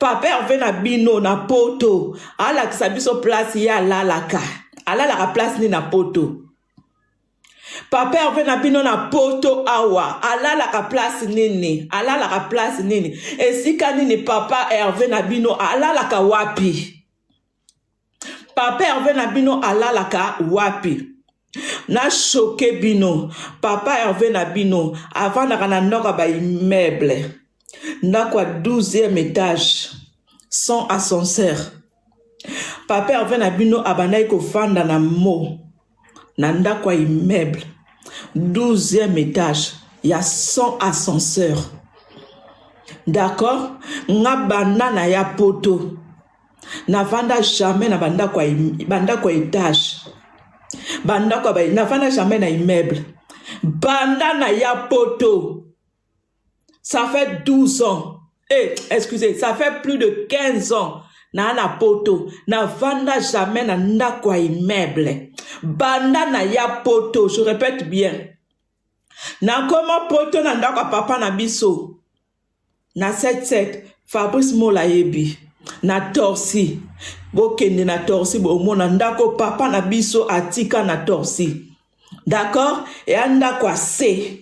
Papa Hervé na bino na poto. Ala kisabiso place ya lalaka. Ala la place ni na poto. Papa Hervé na bino na poto awa. Ala la place nini. Ala la place nini. Esika nini Papa Hervé na bino. Ala la wapi. Papa Hervé na bino ala la wapi. Na choqué bino. Papa Hervé na bino. Avant na noka ba immeuble. Na kwa 12e étage. Sans ascenseur. Papa Hervé na bino abandai ko vanda na mo. Na ndakwa immeuble. 12e étage. Ya sans ascenseur. D'accord? Nga banda na ya poto. Na vanda jamais na banda kwa étage. Banda kwa ba na vanda jamais na immeuble. Banda na ya poto. Ça fait 12 ans. Excusez, ça fait plus de 15 ans. Na poto. Na vanda jamais na ndakwa immeuble. Banda na ya poto. Je répète bien. Na koma poto na ndakwa papa na biso. Na 7-7. Fabrice Molayebi. Na torsi. Bokende na torsi. Bomona ndako papa na biso atika na torsi. D'accord? Et andakwa se.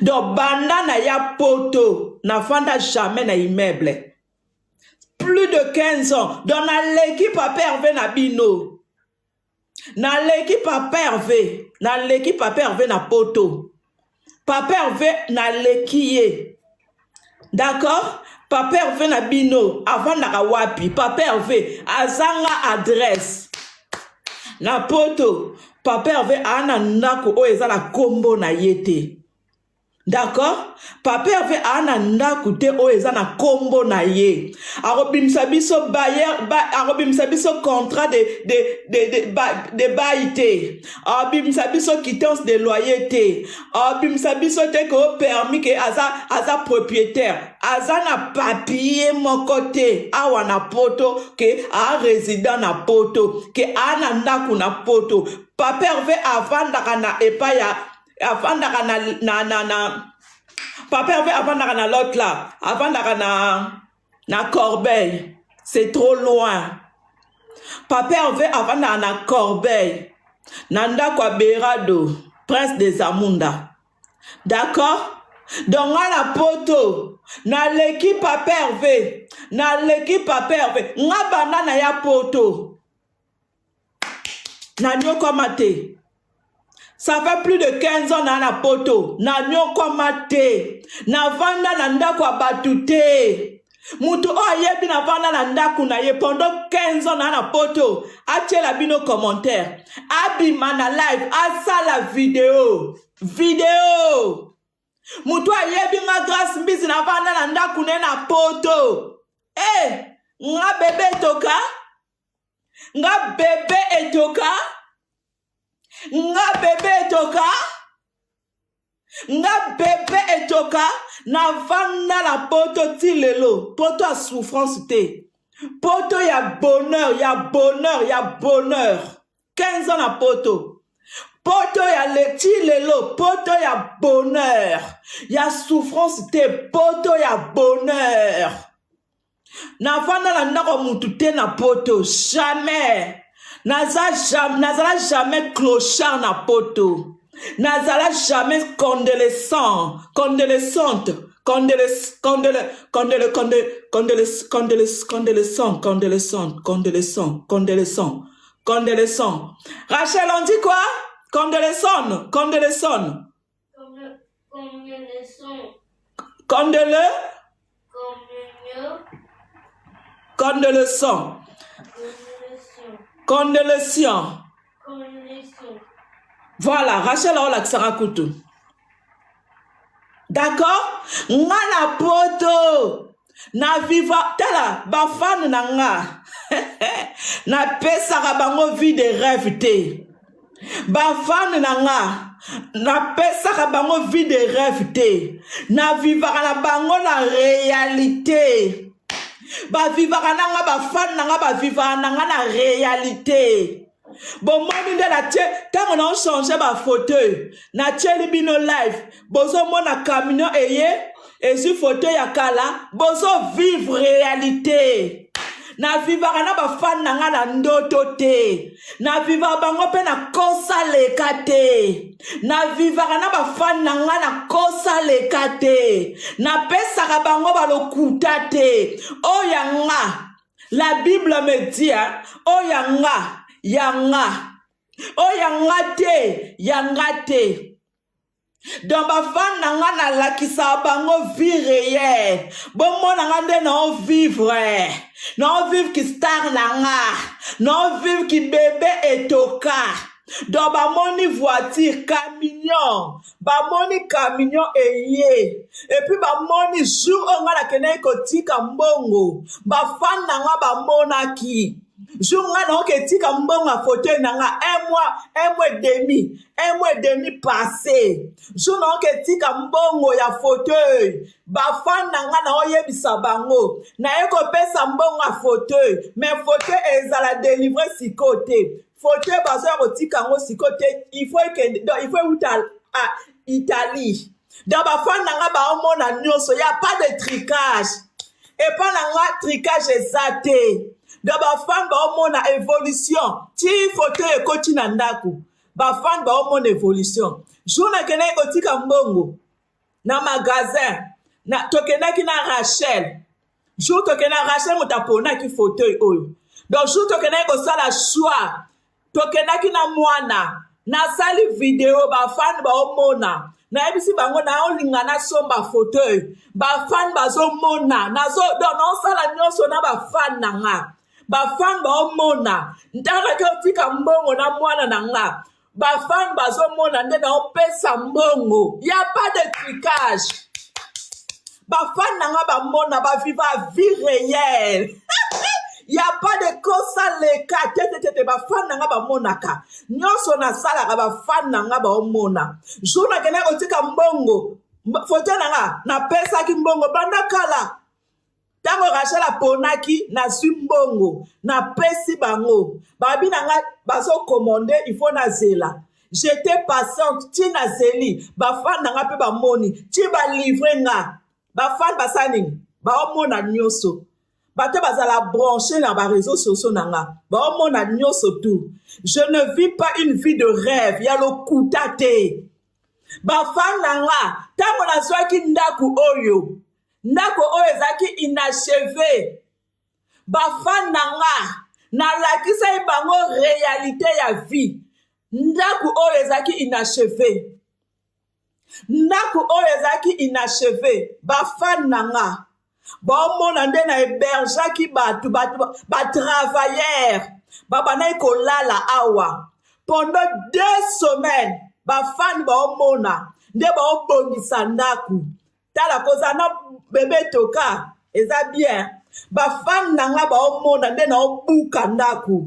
Donc, banda na ya poto, na vanda jamais na immeuble. Plus de 15 ans. Donc, na l'équipe Papa Hervé na bino. Na l'équipe Papa Hervé. Na l'équipe Papa Hervé na poto. Papa Hervé na l'équipe. D'accord? Papa Hervé na bino. Avant na wapi. Papa Hervé. Azanga adresse. Na poto. Papa Hervé ana ndako o ezala kombo na yete. D'accord? Papa Hervé ana ndako te o eza na kombo na ye. Arobimisa biso bayer arobimisa biso contrat de bail. Arobimisa biso quittance de loyer te. Arobimisa biso te ko permis que aza propriétaire. Aza na papier mon côté. Awa na poto que a résident na poto que ana ndako na poto. Papa Hervé avanda na epaya avanda na Papa Hervé avanda na l'autre là, avanda na Corbeil. C'est trop loin. Papa Hervé avanda na Corbeil. Nanda kwa Berado, prince des Amunda. D'accord? Donc à la poto, na l'équipe Papa Hervé, na l'équipe Papa Hervé, nga banda na ya poto. Na nyoko mate. Ça fait plus de 15 ans dans la poto. Na nyoko mate. Na vanda na ndako abatute. Mutu o yebi na vanda na ndako na ye pendant 15 ans dans la poto. Atie la bino commentaire. Abima na live. Asa la vidéo. Vidéo. Mutu a yebi nga grâce mbizi na vanda na ndako na poto. Nga bebe etoka. Nga bebe etoka. Nga bebe etoka. Nga bebe etoka. Na vanda la poto tilelo. Poto a souffrance te. Poto ya bonheur, ya bonheur, ya bonheur. 15 ans na poto. Poto ya le tilelo. Poto ya bonheur. Ya souffrance te. Poto ya bonheur. Na vanda la ndako mutu te na poto. Jamais. Nazala jamais clochard na poto. Nazala jamais condoléssante. Condoléssant. Rachel, on dit quoi? Condoléssant. Condoléssant. Voilà, Rachel a l'accent couteau. D'accord? Nga poto. Na viva. Tala, bafan na nga. Na pesaka bango vie de rêve te. Bafan na nga. Na pesaka bango vie de rêve te. Na vivaka na bango na réalité. Ba vivaka na nga bafan na nga ba vivaka na nga na réalité. Bon, moi, nous la tche, quand on a changé ma fauteuil, na tche libino live, bozo mo na camion eye, Et si fauteuil ya kala, bozo vivre réalité. Na vivaka na bafani na nga na ndoto te. Na vivaka bango pe na kosa leka te. Na vivaka na bafani na nga na kosa leka te. Na pesaka bango balokuta te. O yanga, la Bible me dit, o yanga, yanga. O yanga te, yanga te. Dans ma fan nanga na lakisa bango vie réelle. Bon mon nanga de non vivre. Non vivre qui star nanga. Non vivre qui bébé et toka. Dans ba moni voiture camion. Ba moni camion eye. Et puis ba moni jour on la kene ko tika mbongo. Ba fan nanga ba monaki. Journal non que tika mbonga fauteuil nanga un mois et demi passé. Journal que tika mbongo ya fauteuil. Ba fan nanga na oyebisa bango. Na eko pesa mbongo ya fauteuil. Mais fauteuil ezala délivrer si côté. Fauteuil bazo ko tika ngo si côté. Il faut à Italie. Dans ba fan nanga ba omona nyonso y a pas de tricage. Et pas nanga tricage exacté. Da ba fan ba omona évolution ti fauteuil ekoti na ndako ba fan ba omona évolution journée kene otika mbongo na magasin na tokenaki na Rachel jour tokena Rachel mutapona ki fauteuil oyo donc jour tokena ko sala choix tokenaki na mwana na sali vidéo ba fan ba omona na ebisi bango na olinga na somba fauteuil ba fan bazo mona nazo donc non sala nyonso na ba fan nanga ba fan ba omona ndala ke otika mbongo na mwana nanga ba fan bazo mona nde na opesa mbongo y a pas de tricage ba fan nanga ba mona ba viva vie réelle y a pas de kosa leka tete ba fan nanga ba monaka nyonso na sala ba fan nanga ba omona jour kene otika mbongo fauteuil nanga na pesa ki mbongo banda kala. Tango Rachel aponaki na simbongo na pesi bango babi nanga bazo commander il faut na zela j'étais patiente ti na zeli ba fan nanga pe ba moni ti ba livrer nga ba fan basani ba omona nyonso ba te bazala brancher na ba réseaux sociaux nanga ba omona nyonso tout je ne vis pas une vie de rêve ya lokuta te ba fan nanga tango na swaki ndaku oyo ndako oyo ezaki inachevé bafan nanga na lakisa bango réalité ya vie ndako oyo ezaki inachevé ndako oyo ezaki inachevé bafan nanga baomona nde na hébergeaki bato batravailleur babandaki kolala awa pendant 2 semaines bafan baomona nde baobongisa ndako tala kozana bébé toka eza bien ba fan nanga ba omona nde na obuka ndako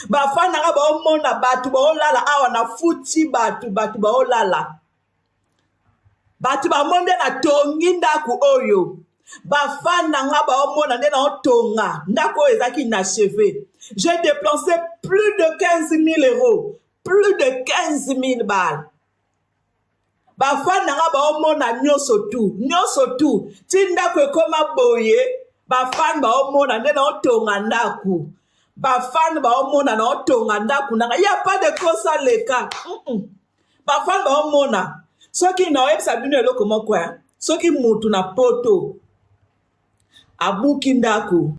ba fan nanga ba omona batu ba olala awa na futi batu ba olala batu ba monde na tongi ndako oyo ba fan nanga ba omona nde na otonga ndako ezaki inachevé j'ai dépensé plus de 15 000 euros plus de 15 000 balles. Ba fan nanga ba omona nyonso tu ti ndako ekoma boye ba fan ba omona nde na otonga ndako ba fan ba omona na otonga ndako nanga ya pas de kosa leka ba fan ba omona soki na oyebisa bino eloko moko soki mutu na poto abuki ndako